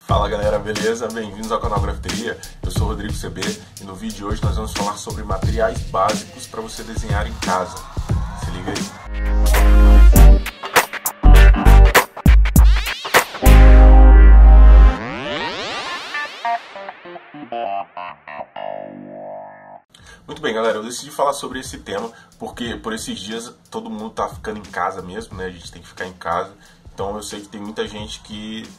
Fala galera, beleza? Bem-vindos ao canal Grafiteria. Eu sou o Rodrigo CB e no vídeo de hoje nós vamos falar sobre materiais básicos para você desenhar em casa. Se liga aí. Muito bem, galera, eu decidi falar sobre esse tema porque por esses dias todo mundo tá ficando em casa mesmo, né? A gente tem que ficar em casa. Então eu sei que tem muita gente que,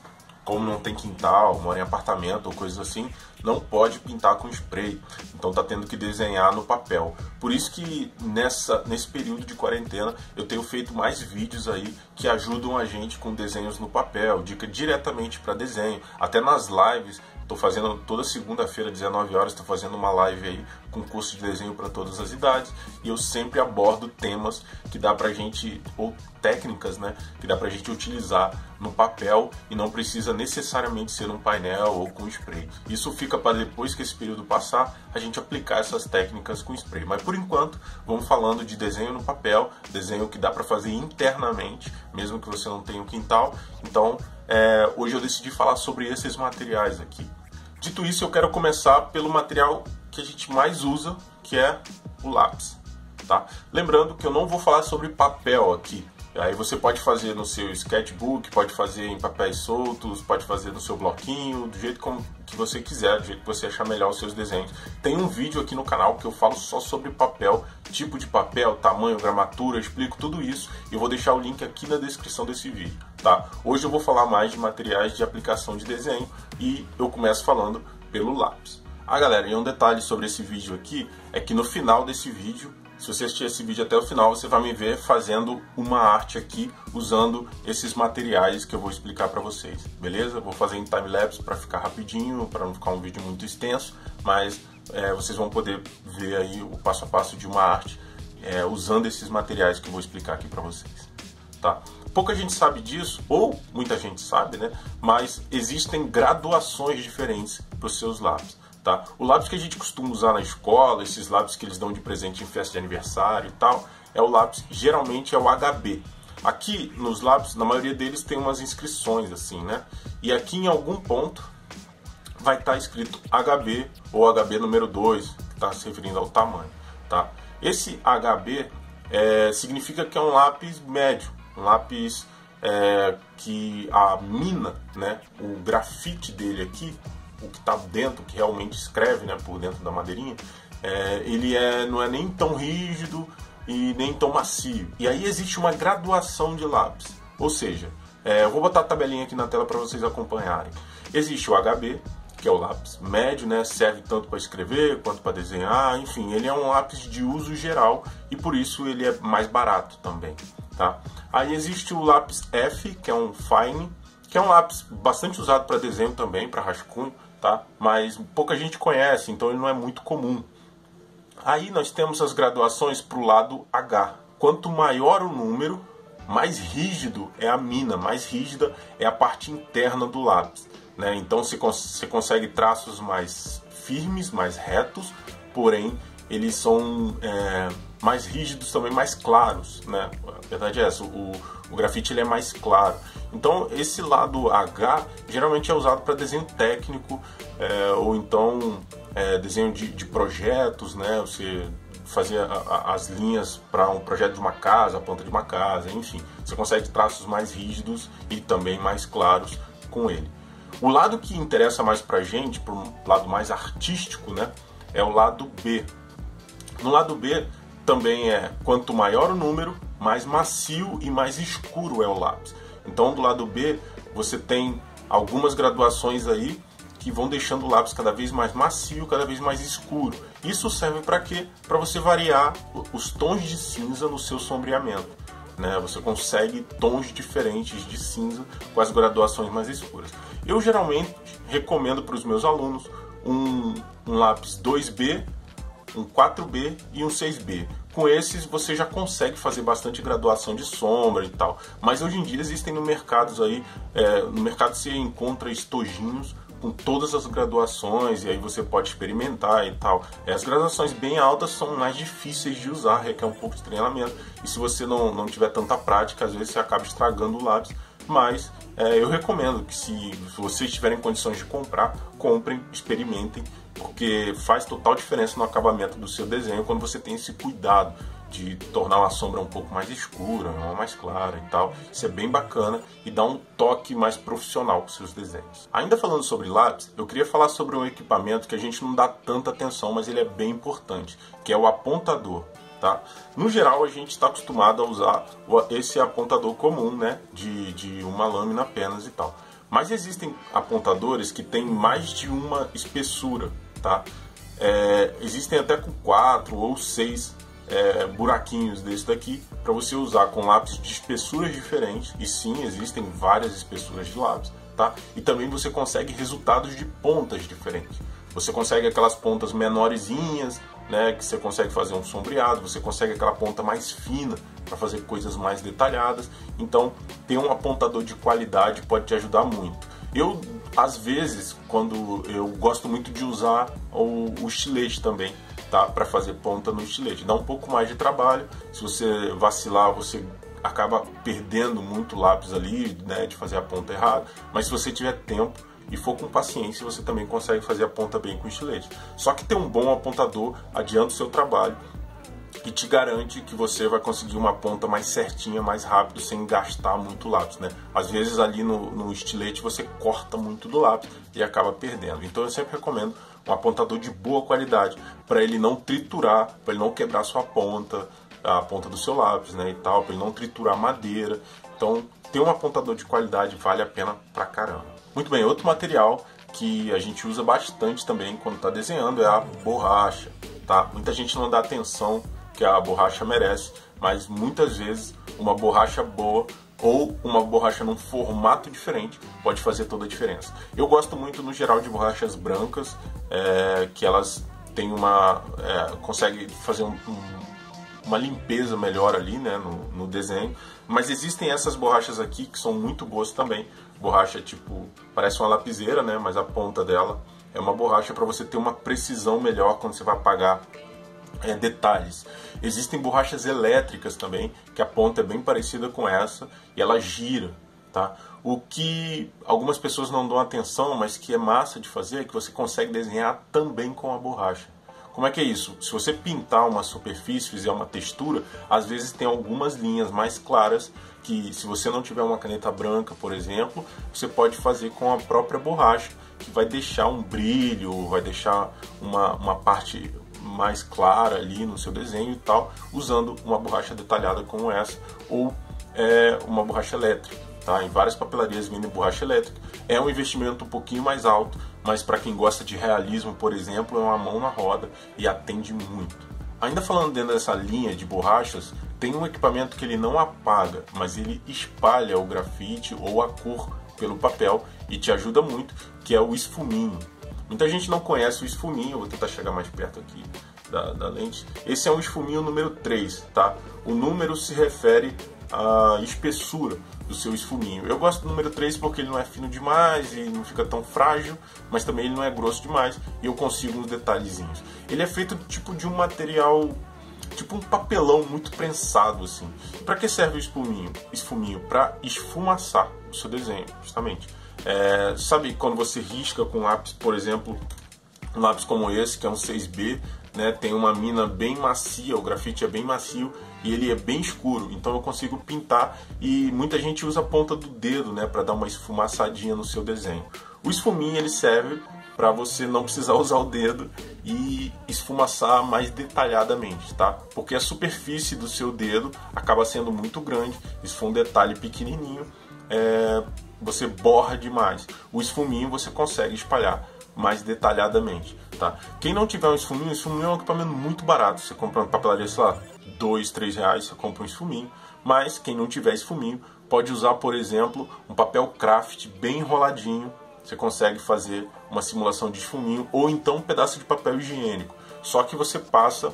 como não tem quintal, mora em apartamento ou coisas assim, não pode pintar com spray. Então tá tendo que desenhar no papel. Por isso que nesse período de quarentena eu tenho feito mais vídeos aí que ajudam a gente com desenhos no papel, dica diretamente para desenho. Até nas lives, estou fazendo toda segunda-feira, 19 horas, estou fazendo uma live aí com curso de desenho para todas as idades. E eu sempre abordo temas que dá pra gente, ou técnicas, né, que dá pra gente utilizar no papel e não precisa necessariamente ser um painel ou com spray. Isso fica para depois que esse período passar, a gente aplicar essas técnicas com spray. Mas por enquanto, vamos falando de desenho no papel, desenho que dá para fazer internamente, mesmo que você não tenha um quintal. Então, hoje eu decidi falar sobre esses materiais aqui. Dito isso, eu quero começar pelo material que a gente mais usa, que é o lápis, tá? Lembrando que eu não vou falar sobre papel aqui. Aí você pode fazer no seu sketchbook, pode fazer em papéis soltos, pode fazer no seu bloquinho, do jeito que você quiser, do jeito que você achar melhor os seus desenhos. Tem um vídeo aqui no canal que eu falo só sobre papel, tipo de papel, tamanho, gramatura, eu explico tudo isso. E eu vou deixar o link aqui na descrição desse vídeo, tá? Hoje eu vou falar mais de materiais de aplicação de desenho e eu começo falando pelo lápis. Galera, e um detalhe sobre esse vídeo aqui é que no final desse vídeo, se você assistir esse vídeo até o final, você vai me ver fazendo uma arte aqui usando esses materiais que eu vou explicar para vocês, beleza? Vou fazer em time-lapse para ficar rapidinho, para não ficar um vídeo muito extenso, mas vocês vão poder ver aí o passo a passo de uma arte usando esses materiais que eu vou explicar aqui para vocês, tá? Pouca gente sabe disso, ou muita gente sabe, né? Mas existem graduações diferentes para os seus lápis. Tá? O lápis que a gente costuma usar na escola, esses lápis que eles dão de presente em festa de aniversário e tal, é o lápis, geralmente é o HB. Aqui nos lápis, na maioria deles tem umas inscrições assim, né? E aqui em algum ponto vai estar escrito HB ou HB número 2, que está se referindo ao tamanho, tá? Esse HB significa que é um lápis médio, um lápis que a mina, né, o grafite dele aqui, o que está dentro, que realmente escreve, né, por dentro da madeirinha, ele não é nem tão rígido e nem tão macio. E aí existe uma graduação de lápis. Ou seja, eu vou botar a tabelinha aqui na tela para vocês acompanharem. Existe o HB, que é o lápis médio, né, serve tanto para escrever quanto para desenhar, enfim, ele é um lápis de uso geral e por isso ele é mais barato também, tá? Aí existe o lápis F, que é um fine, que é um lápis bastante usado para desenho também, para rascunho, tá? Mas pouca gente conhece, então ele não é muito comum. Aí nós temos as graduações para o lado H. Quanto maior o número, mais rígido é a mina, mais rígida é a parte interna do lápis, né? Então você consegue traços mais firmes, mais retos, porém eles são mais rígidos também, mais claros, né? A verdade é essa, o grafite ele é mais claro. Então esse lado H geralmente é usado para desenho técnico, ou então desenho de projetos, né? Você fazia as linhas para um projeto de uma casa, a planta de uma casa, enfim. Você consegue traços mais rígidos e também mais claros com ele. O lado que interessa mais pra gente, para um lado mais artístico, né, é o lado B. No lado B também quanto maior o número, mais macio e mais escuro é o lápis. Então do lado B você tem algumas graduações aí que vão deixando o lápis cada vez mais macio, cada vez mais escuro. Isso serve para quê? Para você variar os tons de cinza no seu sombreamento, né? Você consegue tons diferentes de cinza com as graduações mais escuras. Eu geralmente recomendo para os meus alunos um lápis 2B, um 4B e um 6B. Com esses você já consegue fazer bastante graduação de sombra e tal. Mas hoje em dia existem no mercado aí, no mercado você encontra estojinhos com todas as graduações e aí você pode experimentar e tal. As graduações bem altas são mais difíceis de usar, requer um pouco de treinamento. E se você não tiver tanta prática, às vezes você acaba estragando o lápis. mas eu recomendo que se vocês tiverem condições de comprar, comprem, experimentem, porque faz total diferença no acabamento do seu desenho quando você tem esse cuidado de tornar uma sombra um pouco mais escura, uma mais clara e tal. Isso é bem bacana e dá um toque mais profissional para os seus desenhos. Ainda falando sobre lápis, eu queria falar sobre um equipamento que a gente não dá tanta atenção, mas ele é bem importante, que é o apontador. Tá? No geral, a gente está acostumado a usar esse apontador comum, né, de uma lâmina apenas e tal. Mas existem apontadores que têm mais de uma espessura, tá? Existem até com 4 ou 6 buraquinhos desse daqui para você usar com lápis de espessuras diferentes. E sim, existem várias espessuras de lápis, tá? E também você consegue resultados de pontas diferentes. Você consegue aquelas pontas menorzinhas, né, que você consegue fazer um sombreado, você consegue aquela ponta mais fina para fazer coisas mais detalhadas. Então, ter um apontador de qualidade pode te ajudar muito. Eu, às vezes, quando eu gosto muito de usar o estilete também, tá, para fazer ponta no estilete. Dá um pouco mais de trabalho. Se você vacilar, você acaba perdendo muito lápis ali, né, de fazer a ponta errada. Mas se você tiver tempo e for com paciência, você também consegue fazer a ponta bem com estilete. Só que ter um bom apontador adianta o seu trabalho e te garante que você vai conseguir uma ponta mais certinha, mais rápido, sem gastar muito lápis, né? Às vezes ali no estilete você corta muito do lápis e acaba perdendo. Então eu sempre recomendo um apontador de boa qualidade, para ele não triturar, para ele não quebrar sua ponta, a ponta do seu lápis, né, e tal, para ele não triturar madeira. Então, ter um apontador de qualidade vale a pena pra caramba. Muito bem, outro material que a gente usa bastante também quando está desenhando é a borracha, tá? Muita gente não dá atenção que a borracha merece, mas muitas vezes uma borracha boa ou uma borracha num formato diferente pode fazer toda a diferença. Eu gosto muito, no geral, de borrachas brancas, que elas têm conseguem fazer uma limpeza melhor ali, né, no desenho. Mas existem essas borrachas aqui que são muito boas também. Borracha tipo, parece uma lapiseira, né, mas a ponta dela é uma borracha para você ter uma precisão melhor quando você vai apagar detalhes. Existem borrachas elétricas também, que a ponta é bem parecida com essa e ela gira, tá? O que algumas pessoas não dão atenção, mas que é massa de fazer, é que você consegue desenhar também com a borracha. Como é que é isso? Se você pintar uma superfície, fizer uma textura, às vezes tem algumas linhas mais claras que, se você não tiver uma caneta branca, por exemplo, você pode fazer com a própria borracha, que vai deixar um brilho, vai deixar uma parte mais clara ali no seu desenho e tal, usando uma borracha detalhada como essa, ou uma borracha elétrica. Tá? Em várias papelarias vendem borracha elétrica. É um investimento um pouquinho mais alto, mas para quem gosta de realismo, por exemplo, é uma mão na roda e atende muito. Ainda falando dentro dessa linha de borrachas, tem um equipamento que ele não apaga, mas ele espalha o grafite ou a cor pelo papel e te ajuda muito, que é o esfuminho. Muita gente não conhece o esfuminho, vou tentar chegar mais perto aqui da lente. Esse é um esfuminho número 3, tá? O número se refere à espessura do seu esfuminho. Eu gosto do número 3 porque ele não é fino demais e não fica tão frágil, mas também ele não é grosso demais e eu consigo uns detalhezinhos. Ele é feito tipo de um material, tipo um papelão muito prensado assim. Para que serve o esfuminho? Esfuminho para esfumaçar o seu desenho, justamente. Sabe quando você risca com lápis, por exemplo, um lápis como esse, que é um 6B, né, tem uma mina bem macia, o grafite é bem macio e ele é bem escuro, então eu consigo pintar, e muita gente usa a ponta do dedo, né, para dar uma esfumaçadinha no seu desenho. O esfuminho ele serve para você não precisar usar o dedo e esfumaçar mais detalhadamente, tá? Porque a superfície do seu dedo acaba sendo muito grande, se for um detalhe pequenininho, você borra demais. O esfuminho você consegue espalhar mais detalhadamente, tá? Quem não tiver um esfuminho é um equipamento muito barato. Você compra uma papelaria, sei lá, R$2, R$3, você compra um esfuminho. Mas quem não tiver esfuminho pode usar, por exemplo, um papel craft bem enroladinho. Você consegue fazer uma simulação de esfuminho, ou então um pedaço de papel higiênico. Só que você passa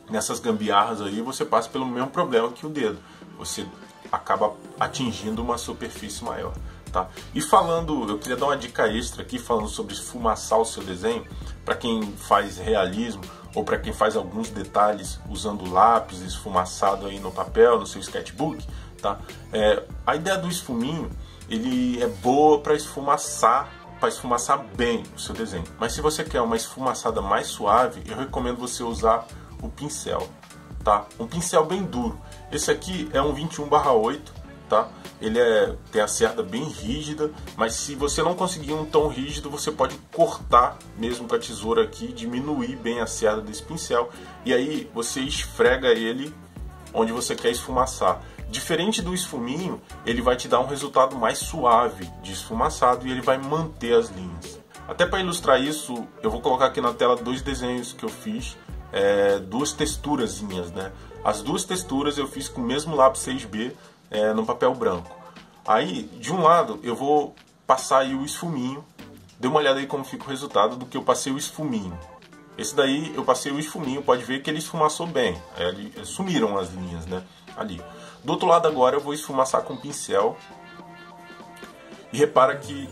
nessas gambiarras aí, você passa pelo mesmo problema que o dedo. Você acaba atingindo uma superfície maior. Tá? E falando, eu queria dar uma dica extra aqui, falando sobre esfumaçar o seu desenho, para quem faz realismo ou para quem faz alguns detalhes usando lápis esfumaçado aí no papel, no seu sketchbook, tá? A ideia do esfuminho, ele é boa para esfumaçar bem o seu desenho. Mas se você quer uma esfumaçada mais suave, eu recomendo você usar o pincel, tá? Um pincel bem duro. Esse aqui é um 21/8, tá? Ele tem a cerda bem rígida, mas se você não conseguir um tão rígido, você pode cortar mesmo com a tesoura aqui, diminuir bem a cerda desse pincel, e aí você esfrega ele onde você quer esfumaçar. Diferente do esfuminho, ele vai te dar um resultado mais suave de esfumaçado e ele vai manter as linhas. Até para ilustrar isso, eu vou colocar aqui na tela dois desenhos que eu fiz, duas texturazinhas, né? As duas texturas eu fiz com o mesmo lápis 6B no papel branco. Aí, de um lado, eu vou passar aí o esfuminho. Dê uma olhada aí como fica o resultado do que eu passei o esfuminho. Esse daí eu passei o esfuminho, pode ver que ele esfumaçou bem. Sumiram as linhas, né? Ali. Do outro lado agora eu vou esfumaçar com o pincel. E repara que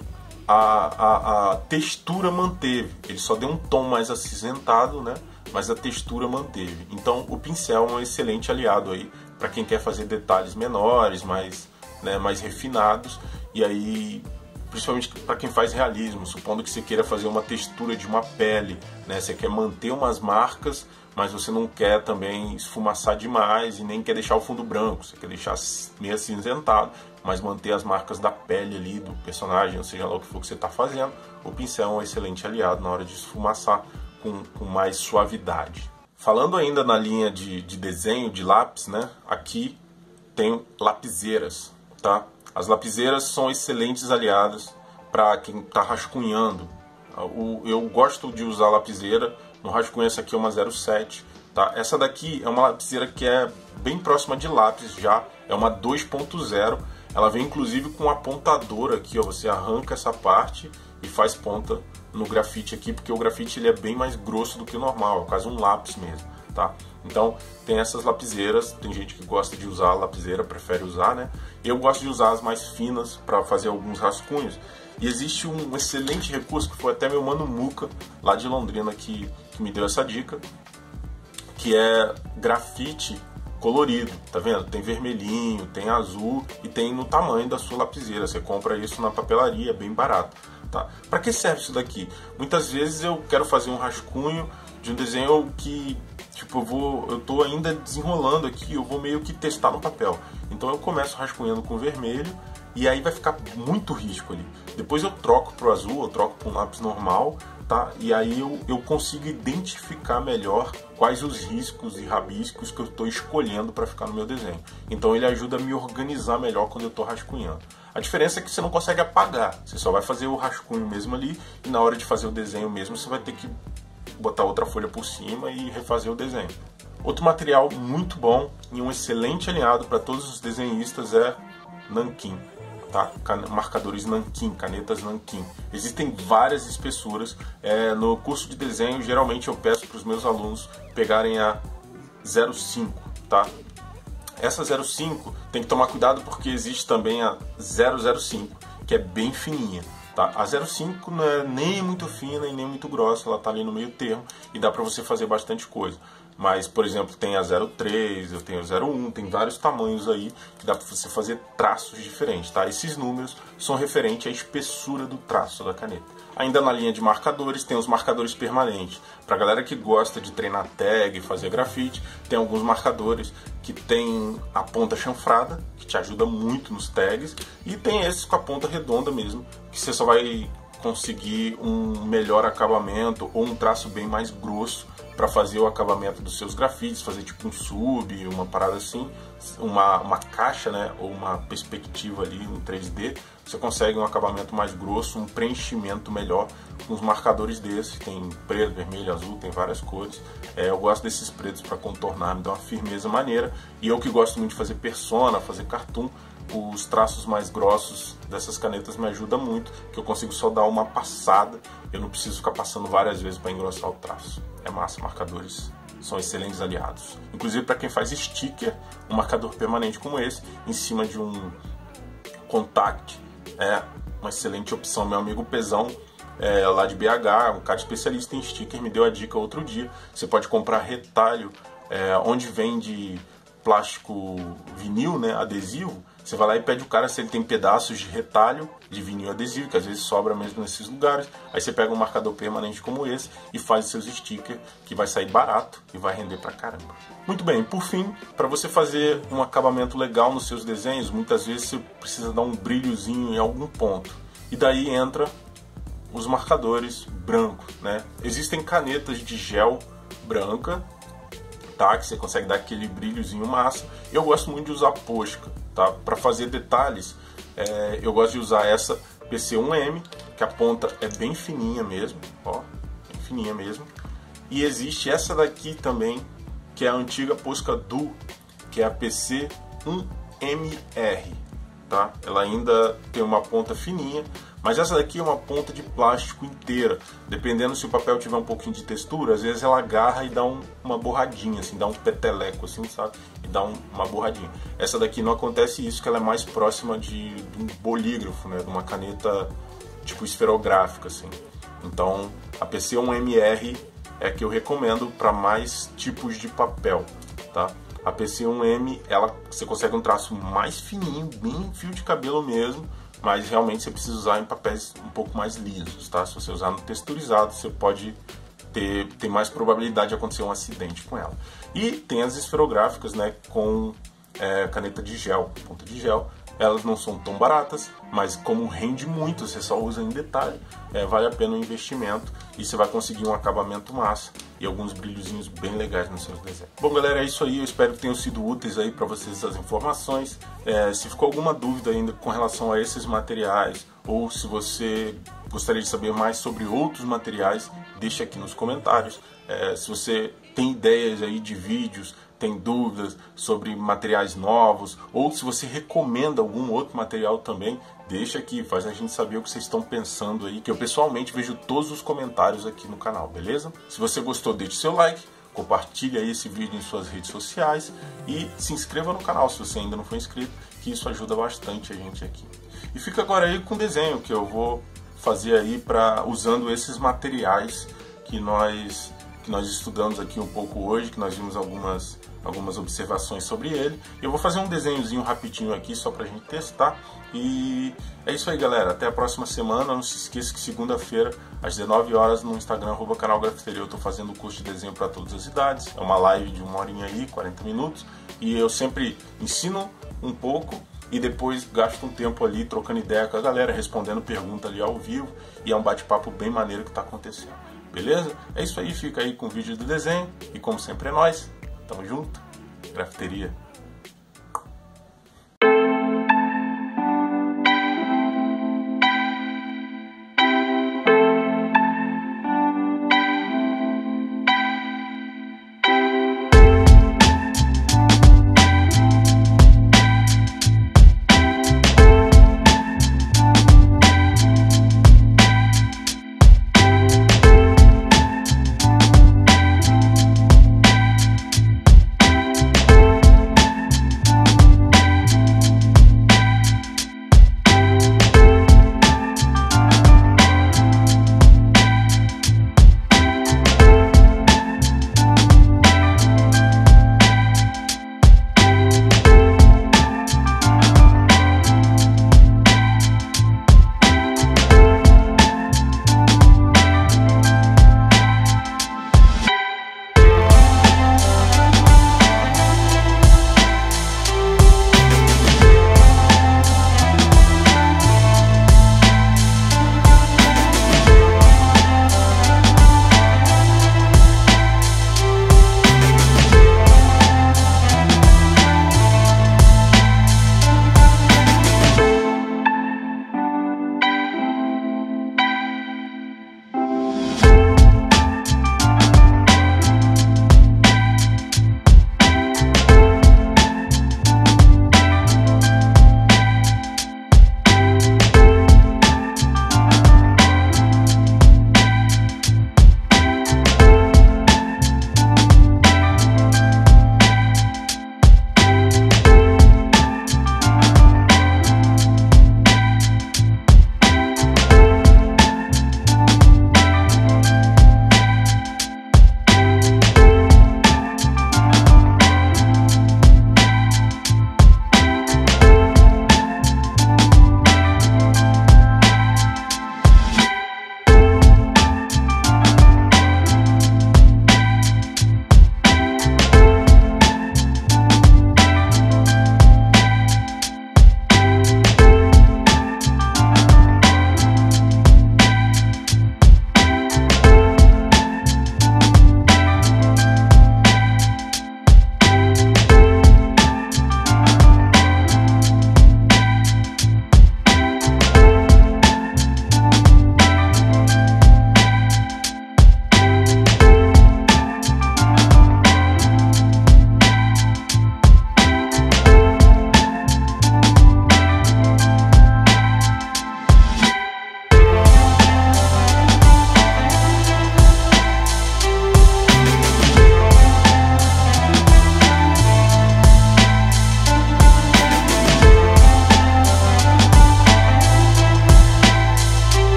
a textura manteve. Ele só deu um tom mais acinzentado, né? Mas a textura manteve. Então o pincel é um excelente aliado aí para quem quer fazer detalhes menores, mais refinados. E aí, principalmente para quem faz realismo, supondo que você queira fazer uma textura de uma pele, né? Você quer manter umas marcas, mas você não quer também esfumaçar demais e nem quer deixar o fundo branco. Você quer deixar meio acinzentado, mas manter as marcas da pele ali, do personagem, ou seja lá o que for que você está fazendo. O pincel é um excelente aliado na hora de esfumaçar com mais suavidade. Falando ainda na linha de desenho de lápis, né? Aqui tem lapiseiras, tá? As lapiseiras são excelentes aliadas para quem está rascunhando. Eu gosto de usar lapiseira. No rascunho essa aqui é uma 07, tá? Essa daqui é uma lapiseira que é bem próxima de lápis já, é uma 2.0. Ela vem inclusive com um apontador aqui, ó. Você arranca essa parte e faz ponta no grafite aqui, porque o grafite ele é bem mais grosso do que o normal, é quase um lápis mesmo, tá? Então tem essas lapiseiras, tem gente que gosta de usar a lapiseira, prefere usar, né? Eu gosto de usar as mais finas para fazer alguns rascunhos. E existe um excelente recurso que foi até meu mano Muca, lá de Londrina, que me deu essa dica, que é grafite colorido, tá vendo? Tem vermelhinho, tem azul e tem no tamanho da sua lapiseira. Você compra isso na papelaria, é bem barato, tá? Para que serve isso daqui? Muitas vezes eu quero fazer um rascunho de um desenho que, tipo, eu tô ainda desenrolando aqui, eu vou meio que testar no papel. Então eu começo rascunhando com vermelho e aí vai ficar muito risco ali. Depois eu troco pro azul, eu troco para um lápis normal, tá? E aí eu consigo identificar melhor quais os riscos e rabiscos que eu estou escolhendo para ficar no meu desenho. Então ele ajuda a me organizar melhor quando eu estou rascunhando. A diferença é que você não consegue apagar, você só vai fazer o rascunho mesmo ali e na hora de fazer o desenho mesmo você vai ter que botar outra folha por cima e refazer o desenho. Outro material muito bom e um excelente aliado para todos os desenhistas é nanquim. Tá? Marcadores nanquim, canetas nanquim. Existem várias espessuras. No curso de desenho, geralmente eu peço para os meus alunos pegarem a 0,5, tá? Essa 0,5 tem que tomar cuidado porque existe também a 0,05, que é bem fininha. Tá? A 0,5 não é nem muito fina e nem muito grossa, ela está ali no meio termo e dá para você fazer bastante coisa. Mas, por exemplo, tem a 0,3, eu tenho a 0,1, tem vários tamanhos aí que dá para você fazer traços diferentes, tá? Esses números são referentes à espessura do traço da caneta. Ainda na linha de marcadores, tem os marcadores permanentes. Para a galera que gosta de treinar tag, fazer grafite, tem alguns marcadores que tem a ponta chanfrada, que te ajuda muito nos tags, e tem esses com a ponta redonda mesmo, que você só vai conseguir um melhor acabamento ou um traço bem mais grosso para fazer o acabamento dos seus grafites, fazer tipo um sub, uma parada assim, uma caixa, né, ou uma perspectiva ali, um 3D, você consegue um acabamento mais grosso, um preenchimento melhor com os marcadores desses, tem preto, vermelho, azul, tem várias cores. Eu gosto desses pretos para contornar, me dá uma firmeza maneira, e eu que gosto muito de fazer persona, fazer cartoon, os traços mais grossos dessas canetas me ajudam muito, que eu consigo só dar uma passada, eu não preciso ficar passando várias vezes para engrossar o traço. É massa, marcadores são excelentes aliados. Inclusive para quem faz sticker, um marcador permanente como esse, em cima de um contact, é uma excelente opção. Meu amigo Pezão, lá de BH, um cara especialista em sticker, me deu a dica outro dia. Você pode comprar retalho, onde vende plástico vinil, né, adesivo, você vai lá e pede o cara se ele tem pedaços de retalho de vinil adesivo, que às vezes sobra mesmo nesses lugares. Aí você pega um marcador permanente como esse e faz seus stickers, que vai sair barato e vai render pra caramba. Muito bem, por fim, para você fazer um acabamento legal nos seus desenhos, muitas vezes você precisa dar um brilhozinho em algum ponto. E daí entra os marcadores brancos, né? Existem canetas de gel branca, tá? Que você consegue dar aquele brilhozinho massa. Eu gosto muito de usar Posca, tá? Para fazer detalhes, eu gosto de usar essa PC1M, que a ponta é bem fininha mesmo, ó, bem fininha mesmo. E existe essa daqui também, que é a antiga Posca Duo, que é a PC1MR, tá? Ela ainda tem uma ponta fininha, mas essa daqui é uma ponta de plástico inteira. Dependendo se o papel tiver um pouquinho de textura, às vezes ela agarra e dá uma borradinha, assim, dá um peteleco, assim, sabe? E dá uma borradinha. Essa daqui não acontece isso, que ela é mais próxima de um bolígrafo, né? De uma caneta tipo esferográfica, assim. Então, a PC1MR é a que eu recomendo para mais tipos de papel, tá? A PC1M, você consegue um traço mais fininho, bem fio de cabelo mesmo, mas realmente você precisa usar em papéis um pouco mais lisos, tá? Se você usar no texturizado, você pode ter mais probabilidade de acontecer um acidente com ela. E tem as esferográficas, né, com caneta de gel, ponta de gel. Elas não são tão baratas, mas como rende muito, você só usa em detalhe, vale a pena o investimento e você vai conseguir um acabamento massa e alguns brilhozinhos bem legais nos seus desenhos. Bom, galera, é isso aí. Eu espero que tenham sido úteis aí para vocês as informações. Se ficou alguma dúvida ainda com relação a esses materiais, ou se você gostaria de saber mais sobre outros materiais, deixa aqui nos comentários. Se você tem ideias aí de vídeos, tem dúvidas sobre materiais novos, ou se você recomenda algum outro material também, deixa aqui, faz a gente saber o que vocês estão pensando aí, que eu pessoalmente vejo todos os comentários aqui no canal, beleza? Se você gostou, deixe seu like, compartilhe aí esse vídeo em suas redes sociais e se inscreva no canal se você ainda não for inscrito, que isso ajuda bastante a gente aqui. E fica agora aí com o desenho que eu vou fazer aí usando esses materiais que nós estudamos aqui um pouco hoje, que nós vimos algumas observações sobre ele. Eu vou fazer um desenhozinho rapidinho aqui só pra gente testar. E é isso aí, galera. Até a próxima semana. Não se esqueça que segunda-feira, às 19 horas, no Instagram, @canalgrafiteria, eu tô fazendo o curso de desenho para todas as idades. É uma live de 1 horinha aí, 40 minutos. E eu sempre ensino um pouco e depois gasto um tempo ali trocando ideia com a galera, respondendo pergunta ali ao vivo. E é um bate-papo bem maneiro que tá acontecendo. Beleza? É isso aí, fica aí com o vídeo do desenho. E como sempre é nóis. Tamo junto. Grafiteria.